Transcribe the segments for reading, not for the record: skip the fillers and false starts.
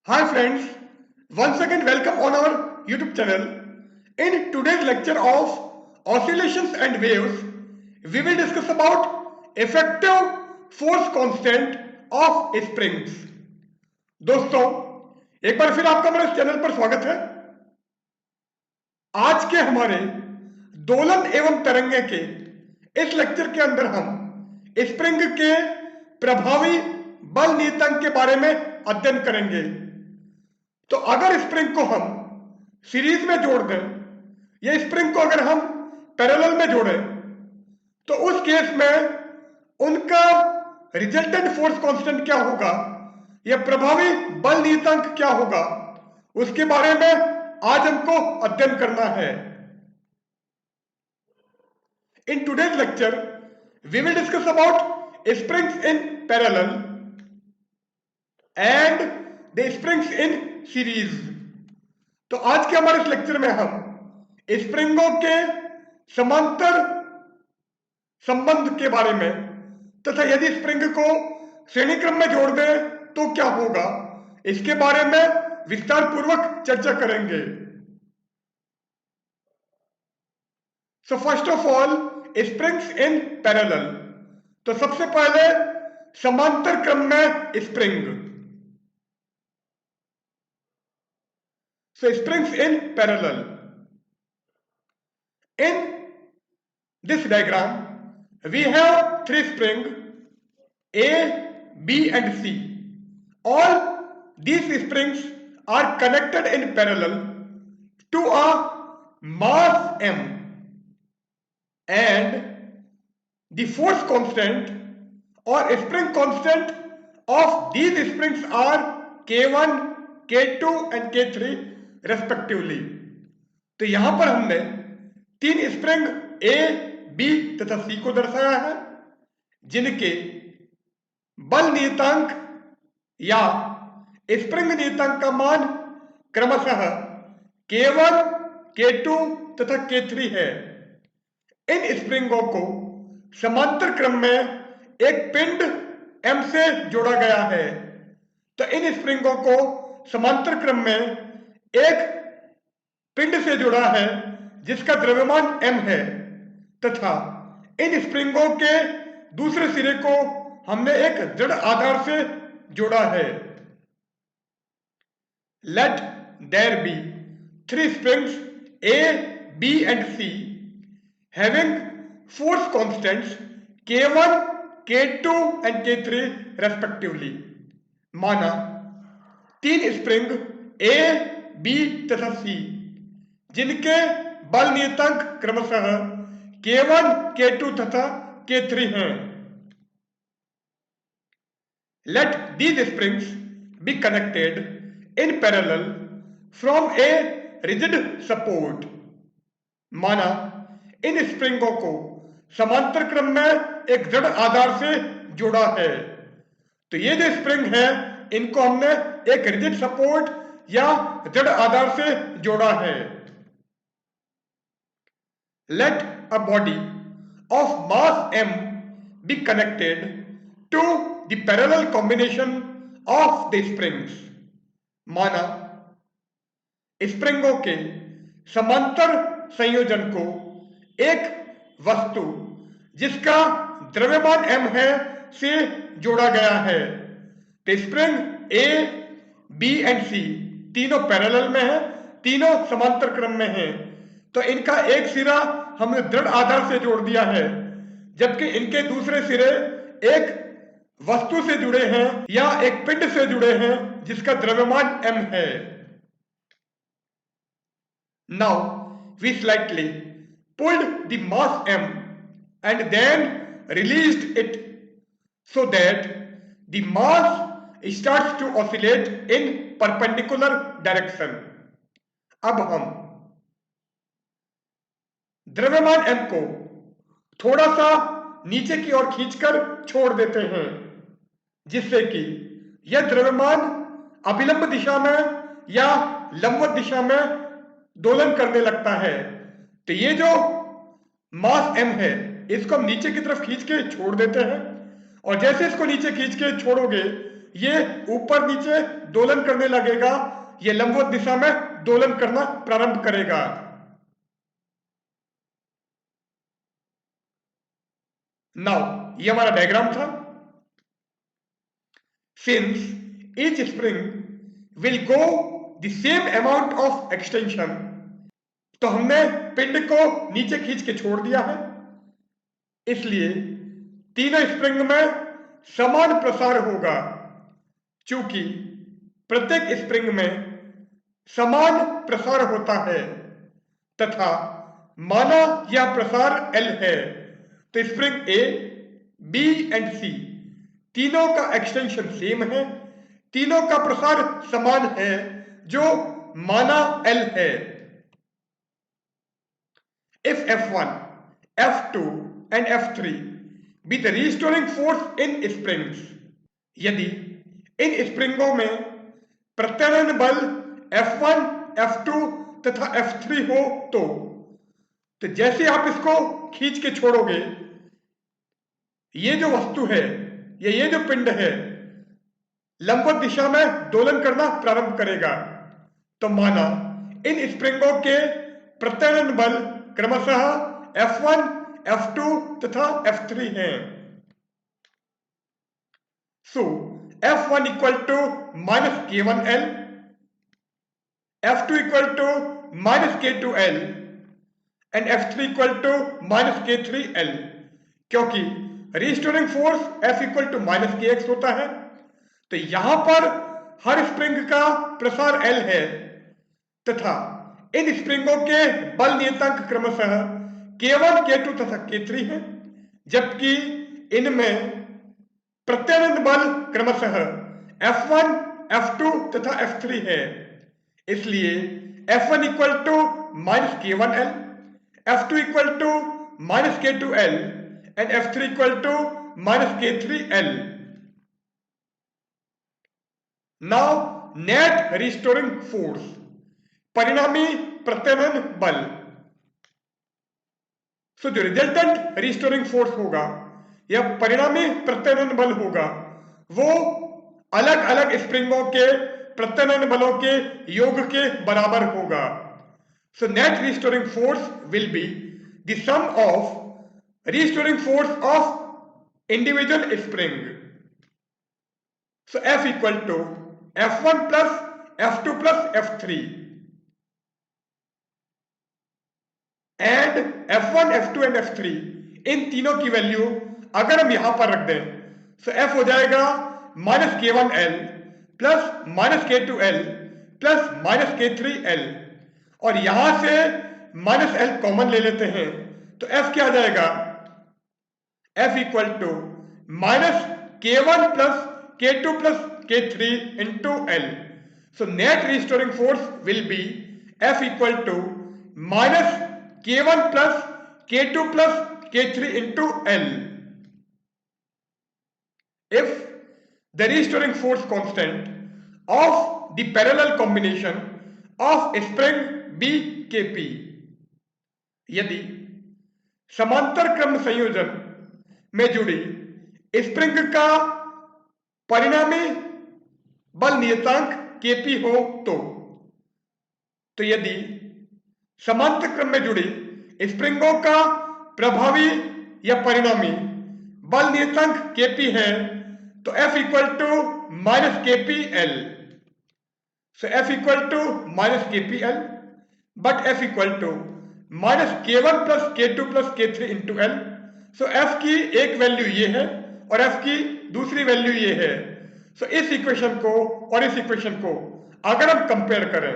Hi friends, once again welcome on our YouTube channel. In today's lecture of oscillations and waves, we will discuss about effective force constant of springs. दोस्तों, एक बार फिर आपका मेरे channel पर स्वागत है। आज के हमारे दोलन एवं तरंगे के इस लेक्चर के अंदर हम स्प्रिंग के प्रभावी बल नियतांक के बारे में अध्ययन करेंगे। तो अगर स्प्रिंग को हम सीरीज में जोड़ दें या स्प्रिंग को अगर हम पैरेलल में जोड़ें तो उस केस में उनका रिजल्टेंट फोर्स कांस्टेंट क्या होगा या प्रभावी बल नियतांक क्या होगा, उसके बारे में आज हमको अध्ययन करना है। In today's lecture we will discuss about springs in parallel and the springs in series. तो आज के हमारे इस लेक्चर में हम स्प्रिंगों के समांतर संबंध के बारे में तथा यदि स्प्रिंग को श्रेणी क्रम में जोड़ दें तो क्या होगा, इसके बारे में विस्तार पूर्वक चर्चा करेंगे। So first of all springs in parallel. तो सबसे पहले समांतर क्रम में spring. So springs in parallel. In this diagram, we have three springs A, B and C. All these springs are connected in parallel to a mass M, and the force constant or spring constant of these springs are K1, K2 and K3 respectively. तो यहां पर हमने तीन spring ए, B तथा सी को दर्शाया है जिनके बल नियतांक या स्प्रिंग नियतांक का मान क्रमशः K1, K2 तथा K3 है। इन स्प्रिंगों को समांतर क्रम में एक पिंड M से जोड़ा गया है। तो इन स्प्रिंगों को समांतर क्रम में एक पिंड से जुड़ा है जिसका द्रव्यमान m है तथा इन स्प्रिंगों के दूसरे सिरे को हमने एक जड़ आधार से जोड़ा है। Let there be three springs A, B and C having force constants K1, K2 and K3 respectively। माना तीन स्प्रिंग A, B तथा C जिनके बल नियतांक क्रमशः K1, K2 तथा K3 हैं। Let these springs be connected in parallel from a rigid support। माना इन स्प्रिंगों को समांतर क्रम में एक जड़ आधार से जोड़ा है। तो ये जो स्प्रिंग है इनको हमने एक रिजिड सपोर्ट या जड़ आधार से जोड़ा है। Let a body of mass m be connected to the parallel combination of the springs. माना स्प्रिंगों के समांतर संयोजन को एक वस्तु जिसका द्रव्यमान m है से जोड़ा गया है। तो spring A, B and C तीनों पैरेलल में है, तीनों समांतर क्रम में हैं। तो इनका एक सिरा हमने दृढ़ आधार से जोड़ दिया है जबकि इनके दूसरे सिरे एक वस्तु से जुड़े हैं या एक पिंड से जुड़े हैं जिसका द्रव्यमान m है। Now we slightly pulled the mass m and then released it so that the mass starts to oscillate in perpendicular direction। अब हम द्रव्यमान m को थोड़ा सा नीचे की ओर खींचकर छोड़ देते हैं जिससे कि यह द्रव्यमान अभिलंब दिशा में या लंबवत दिशा में दोलन करने लगता है। तो ये जो मास m है इसको हम नीचे की तरफ खींच के छोड़ देते हैं और जैसे इसको नीचे खींच के छोड़ोगे ये ऊपर नीचे दोलन करने लगेगा, ये लंबवत दिशा में दोलन करना प्रारंभ करेगा। नाउ ये हमारा डायग्राम था। Since each spring will go the same amount of extension, तो हमने पिंड को नीचे खींच के छोड़ दिया है, इसलिए तीनों स्प्रिंग में समान प्रसार होगा। चूंकि प्रत्येक स्प्रिंग में समान प्रसार होता है तथा माना यह प्रसार L है, तो spring A, B and C तीनों का एक्सटेंशन सेम है, तीनों का प्रसार समान है, जो माना L है। If F1, F2 and F3 be the restoring force in springs, यदि इन स्प्रिंगों में प्रत्यानयन बल F1, F2 तथा F3 हो तो जैसे आप इसको खींच के छोड़ोगे, ये जो वस्तु है ये जो पिंड है लंबवत दिशा में दोलन करना प्रारंभ करेगा। तो माना इन स्प्रिंगों के प्रत्यानयन बल क्रमशः F1, F2 तथा F3 हैं। So F1 equal to minus K1L, F2 equal to minus K2L and F3 equal to minus K3L, क्योंकि restoring force F equal to minus KX होता है। तो यहां पर हर स्प्रिंग का प्रसार L है तथा इन स्प्रिंगों के बल नियतांक क्रमशः K1, K2 तथा K3 है, जबकि इनमें प्रत्यानयन बल क्रमशः F1, F2 तथा F3 है। इसलिए F1 equal to minus K1L, F2 equal to minus K2L and F3 equal to minus K3L। Now net restoring force, परिणामी प्रत्यानयन बल। सो जो रिजल्टेंट रिस्टोरिंग फोर्स होगा या परिणामी प्रत्यानयन बल होगा वो अलग अलग स्प्रिंगों के प्रत्यानयन बलों के योग के बराबर होगा। So net restoring force will be the sum of restoring force of individual spring. So F equal to F1 plus F2 plus F3 and F1, F2 and F3, इन तीनों की वैल्यू अगर हम यहां पर रख दें तो F हो जाएगा minus K1L plus minus K2L plus minus K3L, और यहां से माइनस L कॉमन ले लेते हैं तो F क्या आ जाएगा, F equal to minus K1 plus K2 plus K3 into L। So net restoring force will be F equal to minus K1 plus K2 plus K3 into L. If the restoring force constant of the parallel combination of spring B Kp, यदि समांतर क्रम संयोजन में जुड़ी spring का परिणामी बल नियतांक Kp हो तो यदि समांतर क्रम में जुड़ी स्प्रिंगों का प्रभावी या परिणामी बल नियतांक Kp है तो F equal to minus KPL। So F equal to minus KPL but F equal to minus K1 plus K2 plus K3 into L। So F की एक वैल्यू ये है और F की दूसरी वैल्यू ये है। सो इस इक्वेशन को और इस इक्वेशन को अगर हम कंपेयर करें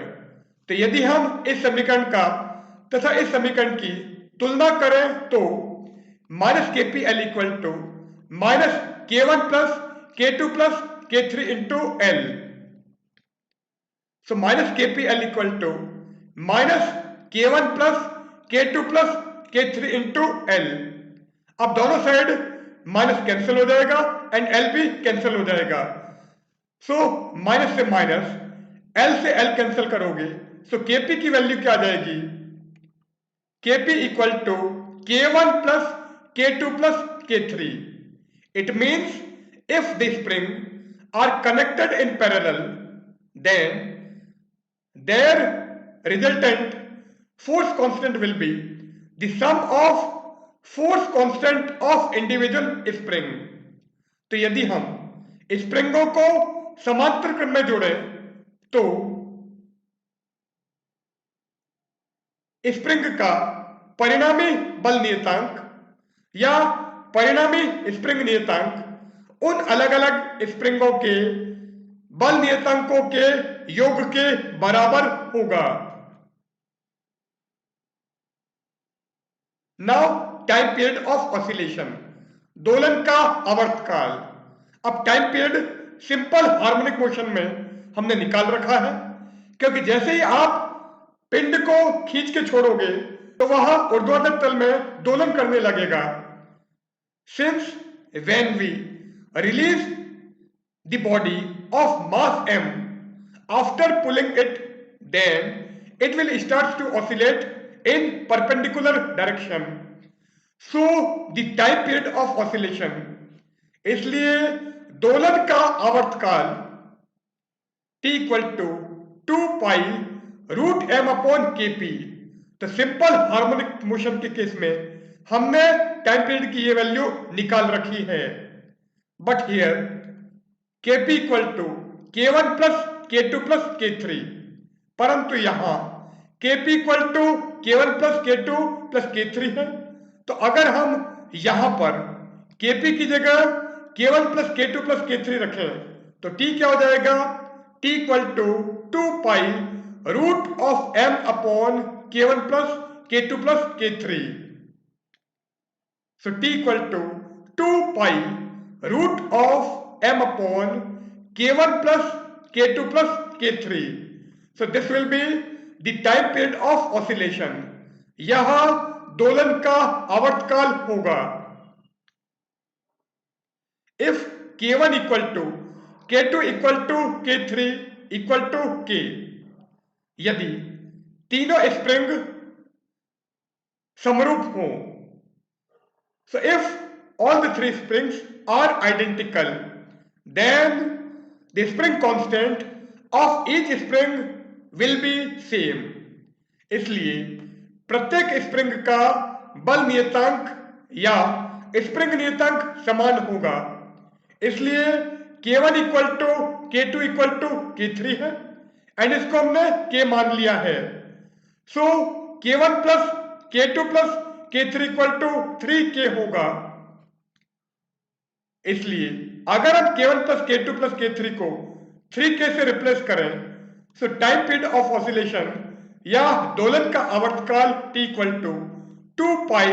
तो यदि हम इस समीकरण का तथा इस समीकरण की तुलना करें तो minus KPL equal to minus K1 plus K2 plus K3 into L। So minus KPL equal to minus K1 plus K2 plus K3 into L। अब दोनों साइड माइनस कैंसिल हो जाएगा एंड L भी कैंसिल हो जाएगा। So minus से minus, L से L cancel करोगे सो Kp की वैल्यू क्या आ जाएगी, Kp equal to K1 plus K2 plus K3. It means if the spring are connected in parallel, then their resultant force constant will be the sum of force constant of individual spring. तो यदि हम स्प्रिंगों को समांतर क्रम में जोड़ें तो spring का परिणामी बल नियतांक या परिणामी स्प्रिंग नियतांक उन अलग अलग स्प्रिंगों के बल नियतांकों के योग के बराबर होगा। Now time period of oscillation, दोलन का आवर्तकाल। अब time period simple harmonic motion में हमने निकाल रखा है, क्योंकि जैसे ही आप पिंड को खींच के छोड़ोगे तो वह ऊर्ध्वाधर तल में दोलन करने लगेगा। Since when we release the body of mass m after pulling it, then it will start to oscillate in perpendicular direction. So the time period of oscillation, इसलिए दोलन का आवर्तकाल t equal to 2 pi root m upon KP। तो simple harmonic motion के केस में हमने time period की ये वैल्यू निकाल रखी है। But here KP equal to K1 plus K2 plus K3, परंतु यहां KP equal to K1 plus K2 plus K3 है। तो अगर हम यहां पर KP की जगह K1 plus K2 plus K3 रखें तो T क्या हो जाएगा? T equal to 2 pi root of m upon K1 plus K2 plus K3। So T equal to 2 pi root of m upon K1 plus K2 plus K3. So this will be the time period of oscillation. यह दोलन का आवर्तकाल होगा। If K1 equal to K2 equal to K3 equal to K, यदि तीनों spring समरूप हों, so if all the three springs are identical, then the spring constant of each spring will be same. इसलिए प्रत्येक स्प्रिंग का बल नियतांक या स्प्रिंग नियतांक समान होगा। इसलिए K1 equal to K2 equal to K3 है एंड इसको हमने K मान लिया है। So K1 plus K2 plus K3 equal to 3K होगा। इसलिए अगर हम K1 plus K2 plus K3 को 3K से रिप्लेस करें, so time period of oscillation या दोलन का आवर्तकाल T equal to 2 pi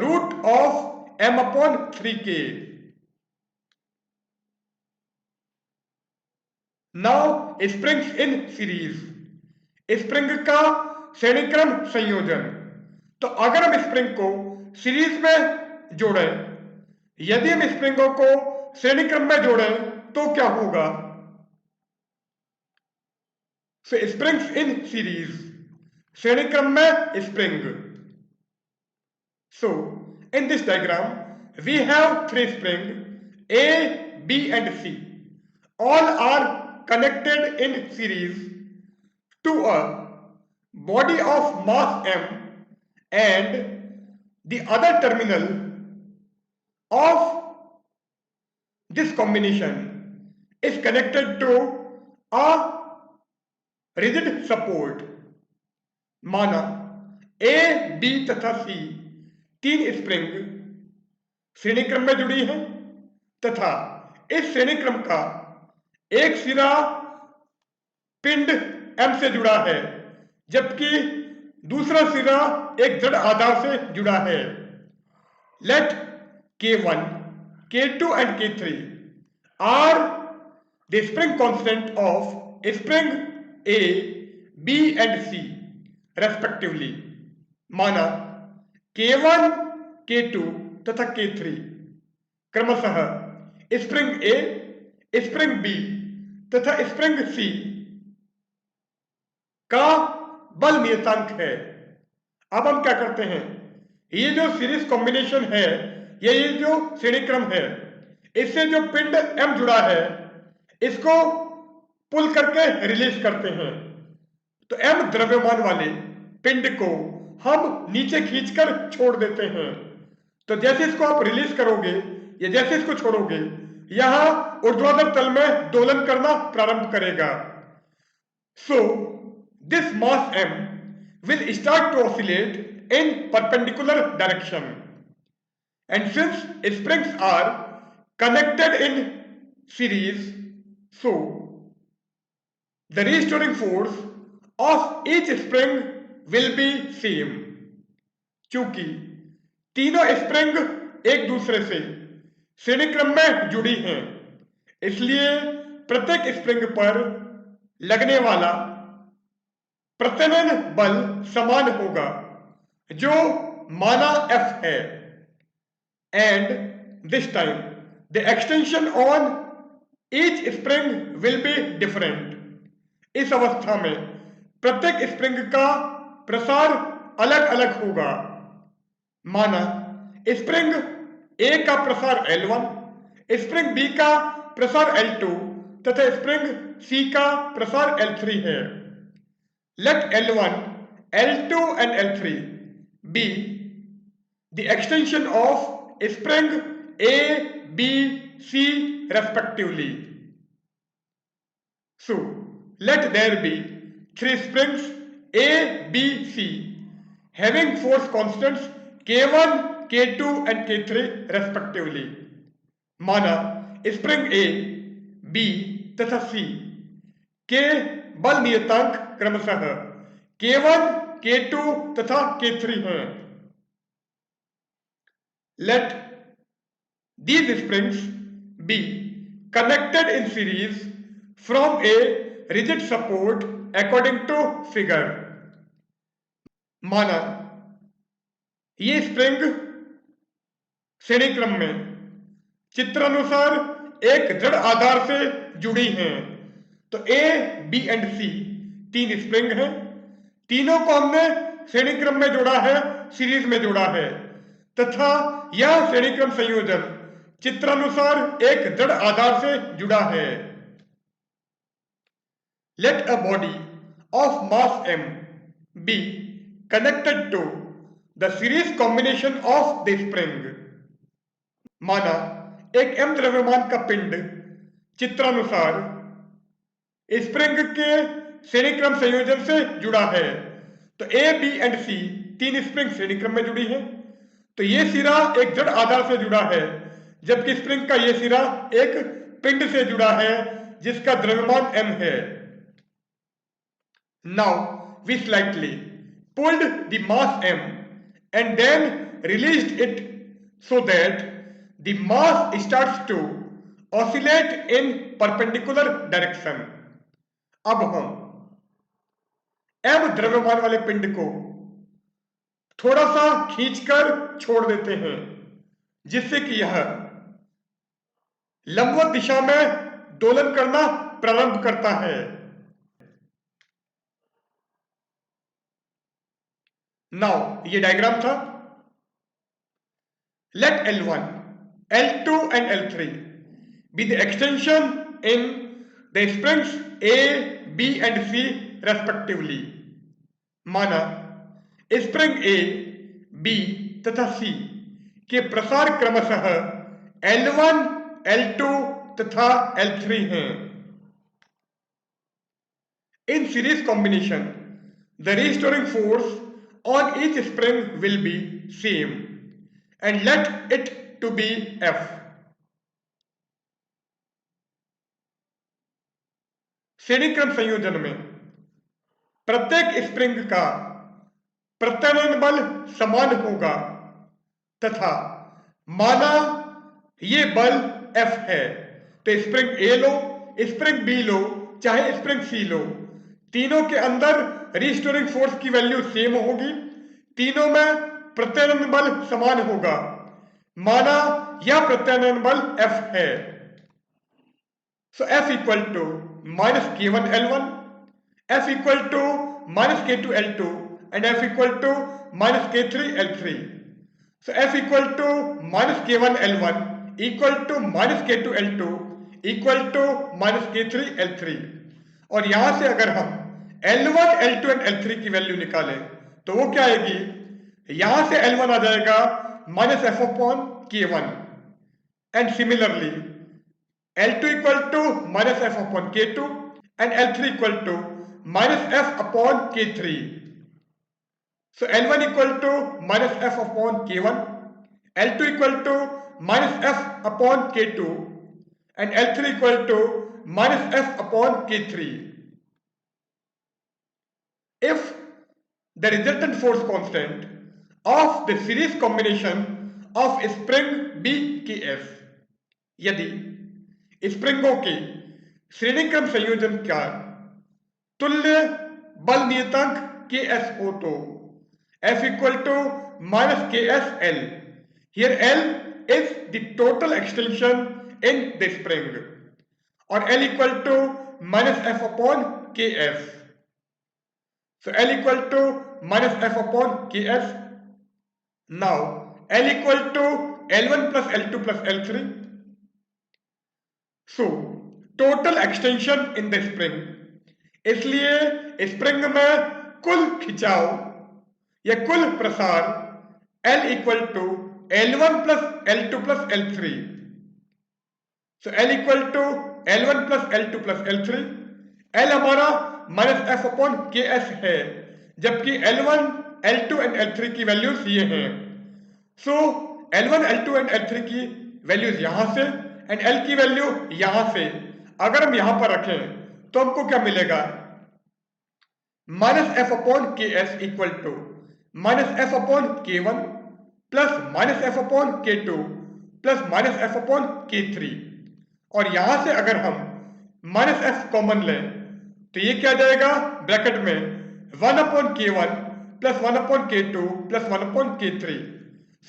root of m upon 3K। Now springs in series, spring का श्रेणीक्रम संयोजन। तो अगर हम स्प्रिंग को सीरीज में जोड़ें, यदि हम स्प्रिंगों को श्रेणी क्रम में जोड़ें तो क्या होगा? सो स्प्रिंग्स इन सीरीज, श्रेणी क्रम में spring. So in this diagram we have 3 spring A, B and C. All are connected in series to a body of mass m, and the other terminal of this combination is connected to a rigid support. माना A, B तथा C तीन spring श्रेणी क्रम में जुड़ी हैं तथा इस श्रेणी क्रम का एक सिरा पिंड M से जुड़ा है, जबकि दूसरा सिरा एक जड़ आधार से जुड़ा है। Let K1, K2 and K3 are the spring constant of spring A, B and C respectively. माना K1, K2 तथा K3 क्रमशः स्प्रिंग A, स्प्रिंग B तथा स्प्रिंग C का बल नियतांक है। अब हम क्या करते हैं, ये जो सीरीज कॉम्बिनेशन है या ये जो श्रेणी क्रम है, इससे जो पिंड M जुड़ा है, इसको पुल करके रिलीज करते हैं। तो m द्रव्यमान वाले पिंड को हम नीचे खींचकर छोड़ देते हैं। तो जैसे इसको आप रिलीज करोगे या जैसे इसको छोड़ोगे, यहां ऊर्ध्वाधर तल में दोलन करना प्रारंभ करेगा। So this mass m will start to oscillate in perpendicular direction, and since springs are connected in series, so the restoring force of each spring will be same। चूंकि तीनों स्प्रिंग एक दूसरे से श्रेणी क्रम में जुड़ी हैं, इसलिए प्रत्येक स्प्रिंग पर लगने वाला प्रत्यानयन बल समान होगा, जो माना F है। And this time the extension on each spring will be different. इस अवस्था में प्रत्येक स्प्रिंग का प्रसार अलग अलग होगा। माना स्प्रिंग A का प्रसार L1, स्प्रिंग B का प्रसार L2 तथा स्प्रिंग C का प्रसार L3 है। Let L1, L2 and L3 be the extension of spring A, B, C respectively. So let there be three springs A, B, C having force constants K1, K2 and K3 respectively। माना spring A, B तथा C के बल नियतांक क्रमशः K1, K2 तथा K3 हैं। Let these springs be connected in series from a rigid support according to figure। माना ये स्प्रिंग श्रेणी क्रम में चित्रानुसार एक दृढ़ आधार से जुड़ी हैं। तो A, B एंड C तीन स्प्रिंग हैं। तीनों को हमने श्रेणी क्रम में जोड़ा है, सीरीज में जोड़ा है, तथा यह श्रेणी क्रम संयोजन चित्रानुसार एक दृढ़ आधार से जुड़ा है। Let a body of mass m be connected to the series combination of the spring। माना एक m द्रव्यमान का पिंड चित्रानुसार स्प्रिंग के श्रेणी क्रम संयोजन से जुड़ा है। तो A, B एंड C तीन स्प्रिंग श्रेणी क्रम में जुड़ी है। तो ये सिरा एक जड़ आधार से जुड़ा है, जबकि स्प्रिंग का ये सिरा एक पिंड से जुड़ा है जिसका द्रव्यमान m है। Now we slightly pulled the mass m and then released it so that the mass starts to oscillate in perpendicular direction। अब हम m द्रव्यमान वाले पिंड को थोड़ा सा खींचकर छोड़ देते हैं, जिससे कि यह लंबवत दिशा में दोलन करना प्रारंभ करता है। नाउ ये डायग्राम था। Let L1, L2 and L3 be the extension in the springs A, B and C respectively। माना स्प्रिंग A, B तथा C के प्रसार क्रमशः L1, L2 तथा L3 हैं। In series combination, the restoring force on each spring will be same and let it to be F। श्रेणी क्रम संयोजन में प्रत्येक स्प्रिंग का प्रत्यानयन बल समान होगा तथा माना ये बल F है। तो spring A low, spring B लो, चाहे स्प्रिंग C लो, तीनों के अंदर रिस्टोरिंग फोर्स की वैल्यू सेम होगी, तीनों में प्रत्यानयन बल समान होगा। माना यह प्रत्यानयन बल F है। So F equal to minus K1 L1, F equal to minus K2 L2 and F equal to minus K3 L3। So F equal to minus K1 L1 equal to minus K2 L2 equal to minus K3 L3। और यहां से अगर हम L1 L2 and L3 की value निकालें तो वो क्या आएगी, यहां से L1 आ जाएगा minus F upon K1 and similarly L2 equal to minus F upon K2 and L3 equal to minus f upon K3. So L1 equal to minus f upon K1, L2 equal to minus f upon K2 and L3 equal to minus f upon K3. If the resultant force constant of the series combination of spring BKF, यदि स्प्रिंगों के श्रेणीक्रम संयोजन का तुल्य बल नियतांक Ks हो तो F equal to minus Ks L. Here L is the total extension in the spring or L equal to minus F upon Ks. So L equal to minus F upon Ks. Now L equal to L1 plus L2 plus L3. So total extension in the spring, इसलिए spring में कुल खिंचाव या कुल प्रसार L equal to L1 plus L2 plus L3। So L equal to L1 plus L2 plus L3। L हमारा minus F upon KS है, जबकि L1 L2 एंड L3 की वैल्यूज ये हैं। सो L1 L2 एंड L3 की values यहां से and L की वैल्यू यहां से अगर हम यहां पर रखें तो हमको क्या मिलेगा, minus F upon Ks equal to minus F upon K1 plus minus F upon K2 plus minus F upon K3। और यहां से अगर हम माइनस एफ कॉमन लें तो ये क्या जाएगा ब्रैकेट में 1 upon K1 plus 1 upon K2 plus 1 upon K3।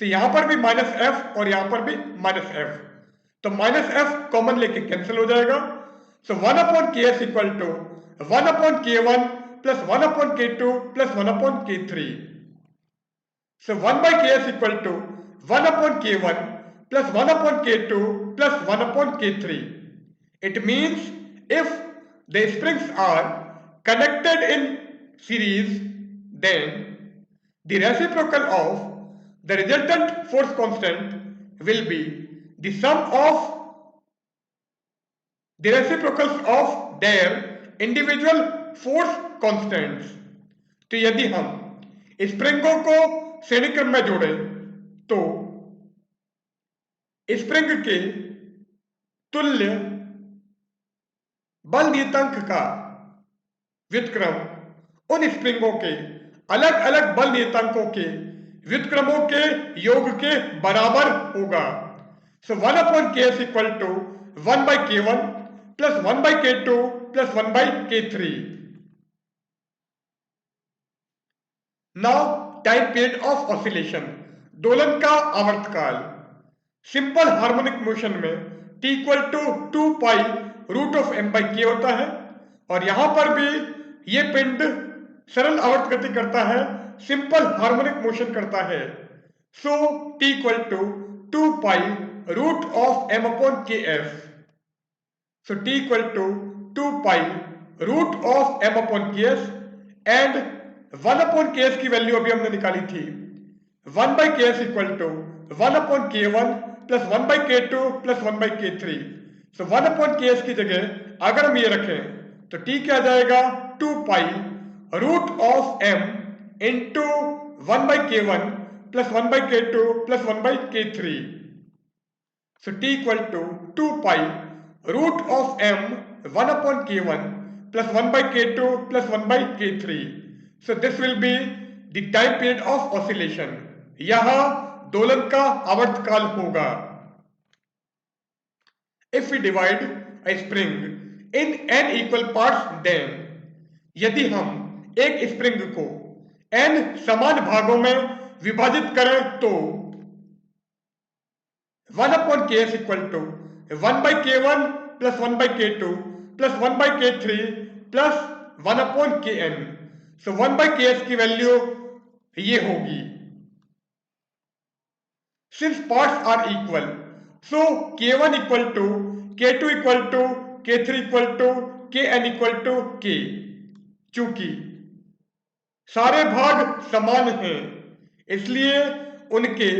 तो यहां पर भी माइनस एफ और यहां पर भी माइनस एफ, तो माइनस एफ कॉमन लेके कैंसिल हो जाएगा। So 1 upon Ks equal to 1 upon K1 plus 1 upon K2 plus 1 upon K3। So 1 by Ks equal to 1 upon K1 plus 1 upon K2 plus 1 upon K3। It means if the springs are connected in series, then the reciprocal of the resultant force constant will be the sum of the reciprocals of their individual force constants। तो यदि हम स्प्रिंगों को श्रेणीक्रम में जोड़ें तो spring के तुल्य बल नियतांक का व्युत्क्रम उन स्प्रिंगों के अलग अलग बल नियतांकों के व्युत्क्रमों के योग के बराबर होगा। So 1 upon Ks equal to 1 by K1 plus 1 by K2 plus 1 by K3। Now time period of oscillation, दोलन का आवर्तकाल। सिंपल हार्मोनिक मोशन में T equal to 2 pi root of m by k होता है और यहां पर भी ये पिंड सरल आवर्त गति करता है, सिंपल हार्मोनिक मोशन करता है। So T equal to 2 pi root of m upon Kf। So T equal to 2 pi root of m upon Ks and 1 upon Ks की वैल्यू अभी हमने निकाली थी 1 by Ks equal to 1 upon K1 plus 1 by K2 plus 1 by K3। So 1 upon Ks की जगह अगर हम ये रखें तो T क्या जाएगा 2 pi root of m into 1 by K1 plus 1 by K2 plus 1 by K3। So T equal to 2 pi root of m 1 upon K1 plus 1 by K2 plus 1 by K3। So this will be the time period of oscillation। यहां दोलन का आवर्तकाल होगा। If we divide a spring in n equal parts, then यदि हम एक spring को n समान भागों में विभाजित करें तो 1 upon Ks equal to 1 by K1 plus 1 by K2 plus 1 by K3 plus 1 upon Kn। So 1 by Ks की वैल्यू ये होगी। Since parts are equal, so K1 equal to K2 equal to K3 equal to Kn equal to K। चूंकि सारे भाग समान हैं इसलिए उनके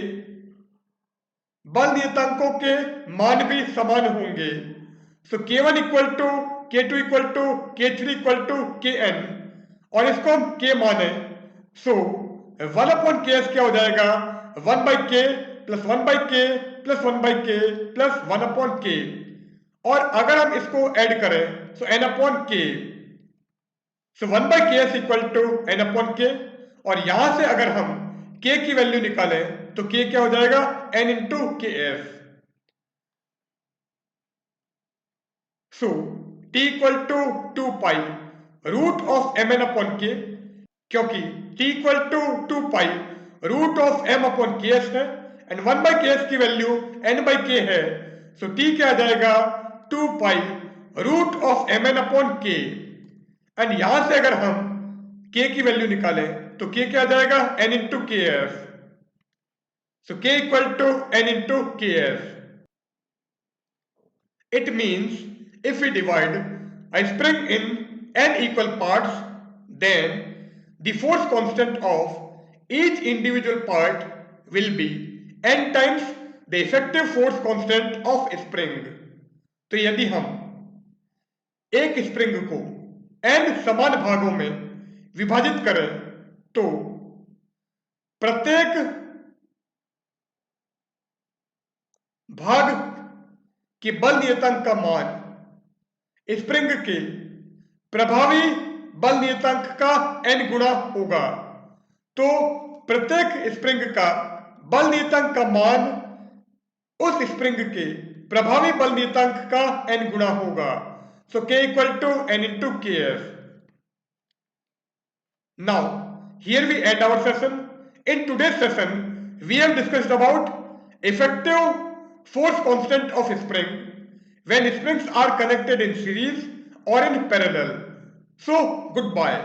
बल नियतांकों के मान भी समान होंगे। So K1 equal to K2 equal to K3 equal to Kn और इसको हम K माने। सो 1/Ks क्या हो जाएगा 1/K plus 1/K plus 1/K plus 1/K और अगर हम इसको ऐड करें सो n/K। So 1/Ks equal to n/K और यहां से अगर हम K की वैल्यू निकालें तो K क्या हो जाएगा n into Ks। So T equal to 2 pi root of mn/K क्योंकि T equal to 2 pi root of m/Ks है एंड 1/Ks की वैल्यू n/K है। सो T क्या आ जाएगा 2 pi root of mn/K and यहां से अगर हम K की वैल्यू निकालें तो K क्या आ जाएगा n into Ks। So K equal to n into Ks. It means if we divide a spring in n equal parts, then the force constant of each individual part will be n times the effective force constant of spring. तो यदि हम एक spring को n समान भागों में विभाजित करें तो प्रत्येक भाग के बल नियतांक का मान स्प्रिंग के प्रभावी बल नियतांक का n गुणा होगा। तो प्रत्येक स्प्रिंग का बल नियतांक का मान उस स्प्रिंग के प्रभावी बल नियतांक का n गुणा होगा। So K equal to n into Ks। Now here we end our session. In today's session we have discussed about effective force constant of spring when springs are connected in series or in parallel. So goodbye.